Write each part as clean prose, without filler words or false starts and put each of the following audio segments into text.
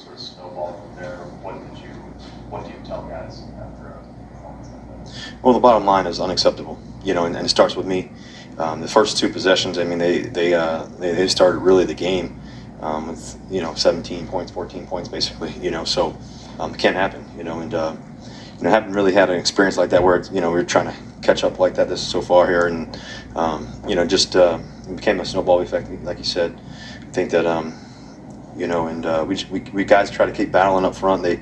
sort of snowballed from there. What do you tell guys after a performance like that? Well, the bottom line is unacceptable, and it starts with me. The first two possessions, I mean, they started really the game with 17 points, 14 points, basically, so it can't happen, and haven't really had an experience like that where we're trying to catch up like that this so far here, and just it became a snowball effect, like you said. I think that we guys try to keep battling up front. They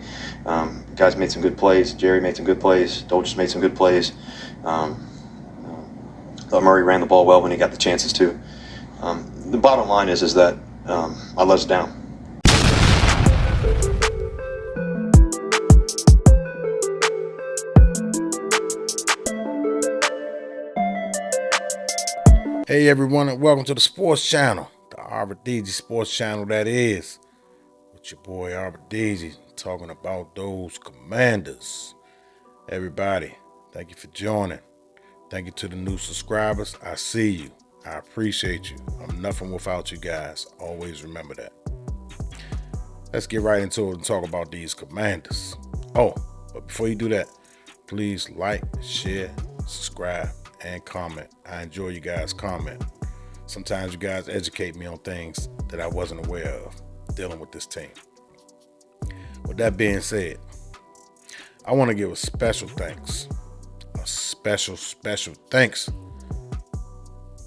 guys made some good plays. Jerry made some good plays. Dolchus made some good plays. Murray ran the ball well when he got the chances too. The bottom line is that I let us down. Hey everyone, and welcome to the Sports Channel, the Arbor DG Sports Channel that is. With your boy Arbor DG, talking about those Commanders. Everybody, thank you for joining. Thank you to the new subscribers. I see you. I appreciate you. I'm nothing without you guys. Always remember that. Let's get right into it and talk about these Commanders. Oh, but before you do that, please like, share, subscribe, and comment. I enjoy you guys comment. Sometimes you guys educate me on things that I wasn't aware of dealing with this team. With that being said, I want to give a special thanks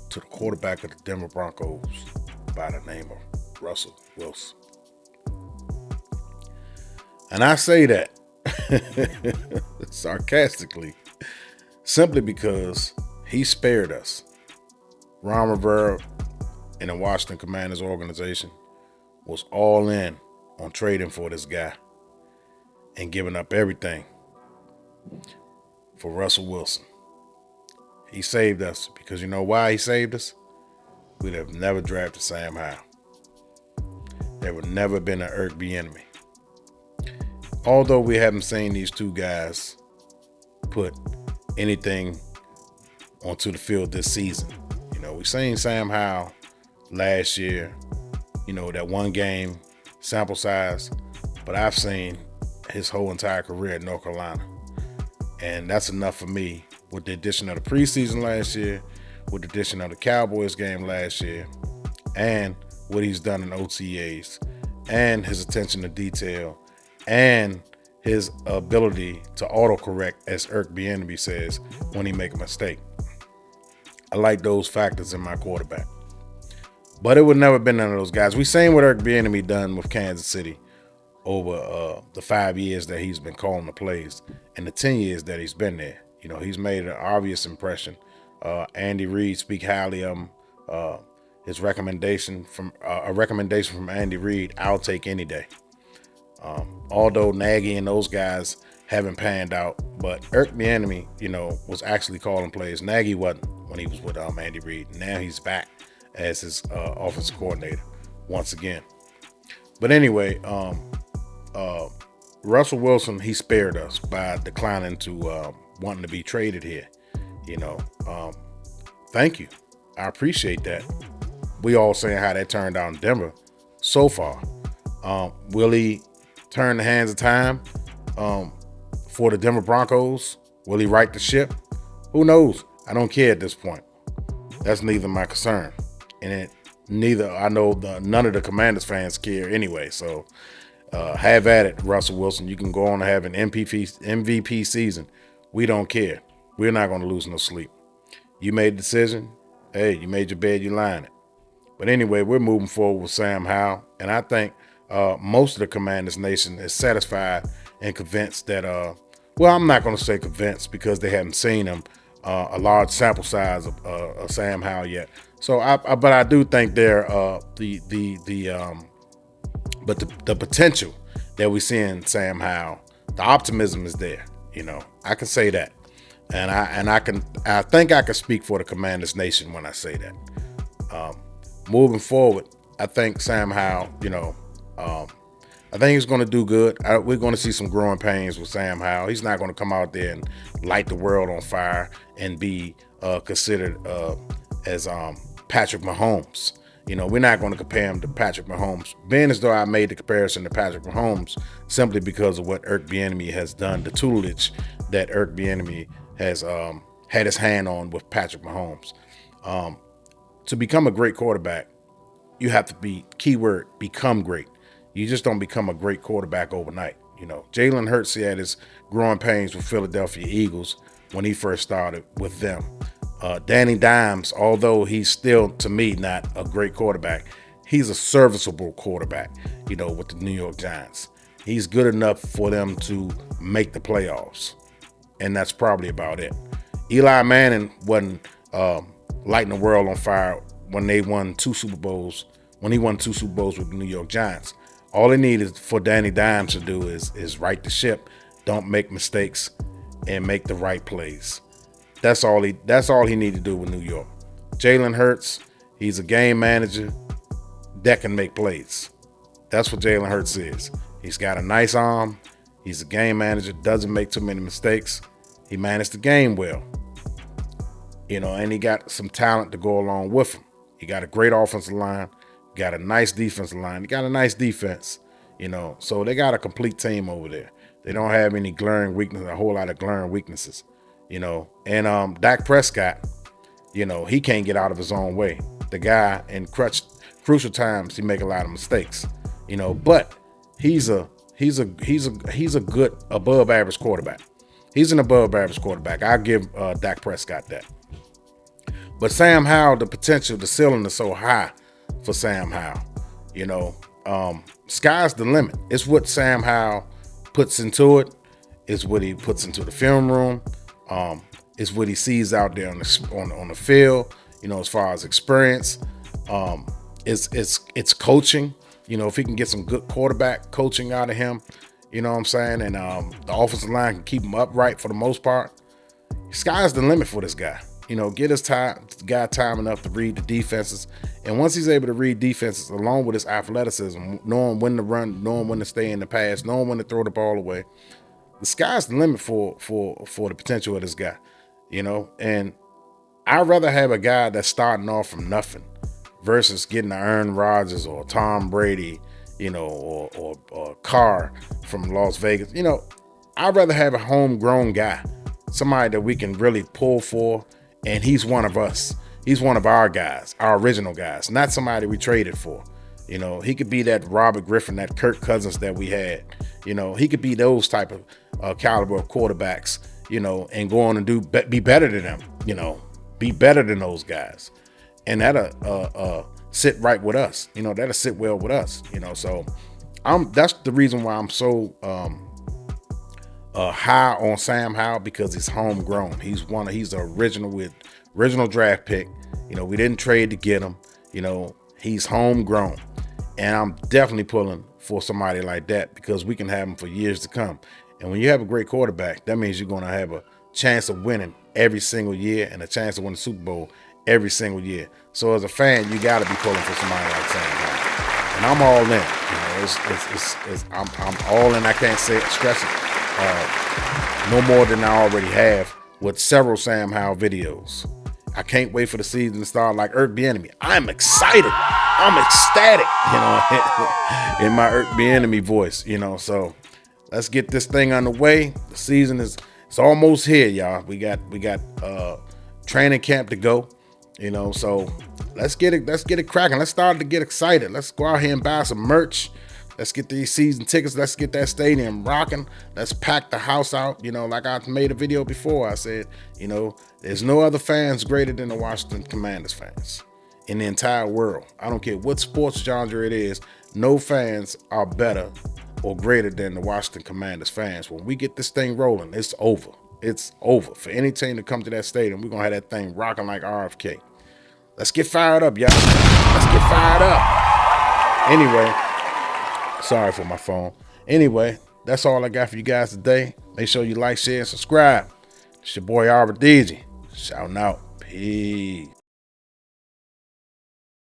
to the quarterback of the Denver Broncos by the name of Russell Wilson. And I say that sarcastically, simply because he spared us. Ron Rivera and the Washington Commanders organization was all in on trading for this guy and giving up everything for Russell Wilson. He saved us because you know why he saved us? We'd have never drafted Sam Howell. There would never been an Eric Bieniemy. Although we haven't seen these two guys put anything onto the field this season. We've seen Sam Howell last year, that one game sample size, but I've seen his whole entire career at North Carolina. And that's enough for me with the addition of the preseason last year, with the addition of the Cowboys game last year, and what he's done in OTAs, and his attention to detail, and his ability to autocorrect, as Eric Bieniemy says, when he make a mistake. I like those factors in my quarterback. But it would never been none of those guys. We seen what Eric Bieniemy done with Kansas City over the 5 years that he's been calling the plays and the 10 years that he's been there. He's made an obvious impression. Andy Reid speak highly of him. His recommendation from Andy Reid, I'll take any day. Although Nagy and those guys haven't panned out, but Eric Bieniemy, was actually calling plays. Nagy wasn't when he was with Andy Reid. Now he's back as his offensive coordinator once again. But anyway, Russell Wilson, he spared us by declining to wanting to be traded here. Thank you. I appreciate that. We all saying how that turned out in Denver so far. Will he turn the hands of time for the Denver Broncos? Will he right the ship? Who knows? I don't care at this point. That's neither my concern. And none of the Commanders fans care anyway. So have at it, Russell Wilson. You can go on and have an MVP season. We don't care. We're not going to lose no sleep. You made a decision. Hey, you made your bed, you lying it. But anyway, we're moving forward with Sam Howell. And I think most of the Commanders Nation is satisfied and convinced that, I'm not going to say convinced because they haven't seen him a large sample size of Sam Howell yet. So, but I do think the potential that we see in Sam Howell, the optimism is there. I can say that, and I think I can speak for the Commanders Nation when I say that. Moving forward, I think Sam Howell, I think he's going to do good. We're going to see some growing pains with Sam Howell. He's not going to come out there and light the world on fire and be considered as Patrick Mahomes. You know, we're not going to compare him to Patrick Mahomes. Being as though I made the comparison to Patrick Mahomes simply because of what Eric Bieniemy has done, the tutelage that Eric Bieniemy has had his hand on with Patrick Mahomes. To become a great quarterback, you have to be, keyword, become great. You just don't become a great quarterback overnight. You know, Jalen Hurts had his growing pains with Philadelphia Eagles when he first started with them. Danny Dimes, although he's still, to me, not a great quarterback, he's a serviceable quarterback, you know, with the New York Giants. He's good enough for them to make the playoffs. And that's probably about it. Eli Manning wasn't lighting the world on fire when they won 2 Super Bowls, when he won 2 Super Bowls with the New York Giants. All they needed for Danny Dimes to do is right the ship, don't make mistakes, and make the right plays. That's all he needed to do with New York. Jalen Hurts, he's a game manager that can make plays. That's what Jalen Hurts is. He's got a nice arm. He's a game manager, doesn't make too many mistakes. He managed the game well. You know, and he got some talent to go along with him. He got a great offensive line, got a nice defensive line, he got a nice defense, you know. So they got a complete team over there. They don't have any glaring weaknesses, a whole lot of glaring weaknesses, you know. And Dak Prescott, you know, he can't get out of his own way. The guy in crucial times, he make a lot of mistakes, you know, but he's a good above average quarterback. He's an above average quarterback. I'll give Dak Prescott that. But Sam Howell, the potential, the ceiling is so high for Sam Howell. You know, sky's the limit. It's what Sam Howell puts into it. It's what he puts into the film room. It's what he sees out there on the field. You know, as far as experience, it's coaching. You know, if he can get some good quarterback coaching out of him, you know what I'm saying, and the offensive line can keep him upright for the most part. Sky's the limit for this guy. You know, get his guy time enough to read the defenses. And once he's able to read defenses along with his athleticism, knowing when to run, knowing when to stay in the pass, knowing when to throw the ball away, the sky's the limit for the potential of this guy. You know, and I'd rather have a guy that's starting off from nothing versus getting an Aaron Rodgers or Tom Brady, you know, or Carr from Las Vegas. You know, I'd rather have a homegrown guy, somebody that we can really pull for. And he's one of us. He's one of our guys, our original guys, not somebody we traded for. You know, he could be that Robert Griffin, that Kirk Cousins that we had. You know, he could be those type of caliber of quarterbacks, you know, and go on and be better than them, you know, be better than those guys. And that'll sit right with us. You know, that'll sit well with us, you know. So that's the reason why I'm so high on Sam Howell, because he's homegrown. He's the original draft pick. You know, we didn't trade to get him. You know, he's homegrown. And I'm definitely pulling for somebody like that because we can have him for years to come. And when you have a great quarterback, that means you're going to have a chance of winning every single year and a chance to win the Super Bowl every single year. So as a fan, you got to be pulling for somebody like Sam Howell. And I'm all in. You know, I'm all in. I can't stress it no more than I already have with several Sam Howell videos. I can't wait for the season to start like Eric Bieniemy. I'm excited. I'm ecstatic, you know, in my Eric Bieniemy voice, you know. So let's get this thing underway. The season it's almost here, y'all. We got training camp to go, you know. So let's get it cracking. Let's start to get excited. Let's go out here and buy some merch. Let's get these season tickets. Let's get that stadium rocking. Let's pack the house out. You know, like I made a video before. I said, you know, there's no other fans greater than the Washington Commanders fans in the entire world. I don't care what sports genre it is. No fans are better or greater than the Washington Commanders fans. When we get this thing rolling, it's over. It's over. For any team to come to that stadium, we're going to have that thing rocking like RFK. Let's get fired up, y'all. Let's get fired up. Anyway. Sorry for my phone. Anyway, that's all I got for you guys today. Make sure you like, share, and subscribe. It's your boy Arbor DG. Shouting out. Peace.